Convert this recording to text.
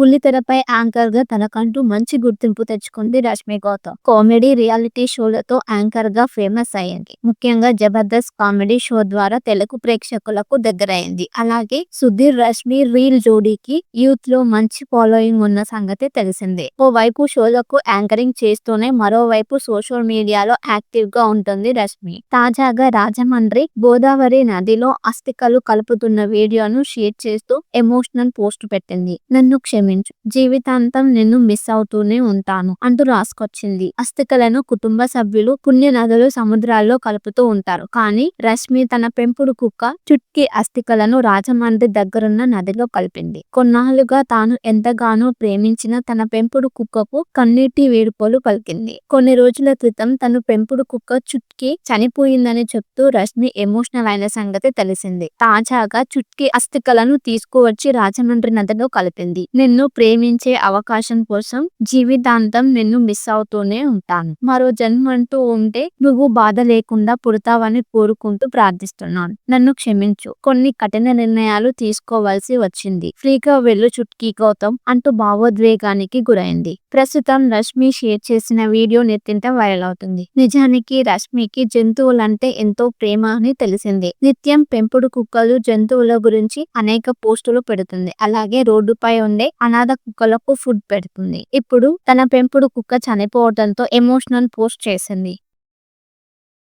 బుల్లితెరపై anchor గా తనకంటూ మంచి గుర్తింపు తెచ్చుకుంది రష్మి గౌతమ్. కామెడీ రియాలిటీ షోలతో యాంకర్ గా ఫేమస్ అయ్యింది. ముఖ్యంగా జబర్దస్త్ కామెడీ షో ద్వారా తెలుగు ప్రేక్షకులకు దగ్గరైంది. అలాగే సుధీర్ రష్మి రీల్ జోడీకి యూత్ లో మంచి ఫాలోయింగ్ ఉన్న సంగతి తెలిసిందే. ఓవైపు షోలకు యాంకరింగ్ చేస్తూనే మరోవైపు సోషల్ మీడియాలో యాక్టివ్ గా ఉంటుంది రష్మి. తాజాగా రాజమండ్రి గోదావరి నదిలో అస్థికలు కలుపుతున్న వీడియోను షేర్ చేస్తూ ఎమోషనల్ పోస్ట్ పెట్టింది. నన్ను క్షమించు, జీవితాంతం నిన్ను మిస్ అవుతూనే ఉంటాను అంటూ రాసుకొచ్చింది. అస్థికలను కుటుంబ సభ్యులు పుణ్య నదులు సముద్రాల్లో కలుపుతూ ఉంటారు. కానీ రష్మి తన పెంపుడు కుక్క చుట్కీ అస్థికలను రాజమండ్రి దగ్గరున్న నదిలో కలిపింది. కొన్నాళ్లుగా తాను ఎంతగానో ప్రేమించిన తన పెంపుడు కుక్కకు కన్నీటి వేడుకలు పలికింది. కొన్ని రోజుల క్రితం తన పెంపుడు కుక్క చుట్కీ చనిపోయిందని చెప్తూ రష్మి ఎమోషనల్ అయిన సంగతి తెలిసింది. తాజాగా చుట్కీ అస్థికలను తీసుకువచ్చి రాజమండ్రి నదిలో కలిపింది. నిన్ను ప్రేమించే అవకాశం కోసం జీవితాంతం నిన్ను మిస్ అవుతూనే ఉంటాను. మరో జన్మంటూ ఉంటే నువ్వు బాధ లేకుండా పుడతావని కోరుకుంటూ ప్రార్థిస్తున్నాను. నన్ను క్షమించు, కొన్ని కఠిన నిర్ణయాలు తీసుకోవాల్సి వచ్చింది. ఫ్రీగా వెళ్ళు చుట్కీ గౌతమ్ అంటూ భావోద్వేగానికి గురైంది. ప్రస్తుతం రష్మి షేర్ చేసిన వీడియో నెట్టింట వైరల్ అవుతుంది. నిజానికి రష్మికి జంతువులంటే ఎంతో ప్రేమ అని తెలిసిందే. నిత్యం పెంపుడు కుక్కలు జంతువుల గురించి అనేక పోస్టులు పెడుతుంది. అలాగే రోడ్డుపై ఉండే అనాథ కుక్కలకు ఫుడ్ పెడుతుంది. ఇప్పుడు తన పెంపుడు కుక్క చనిపోవడంతో ఎమోషనల్ పోస్ట్ చేసింది.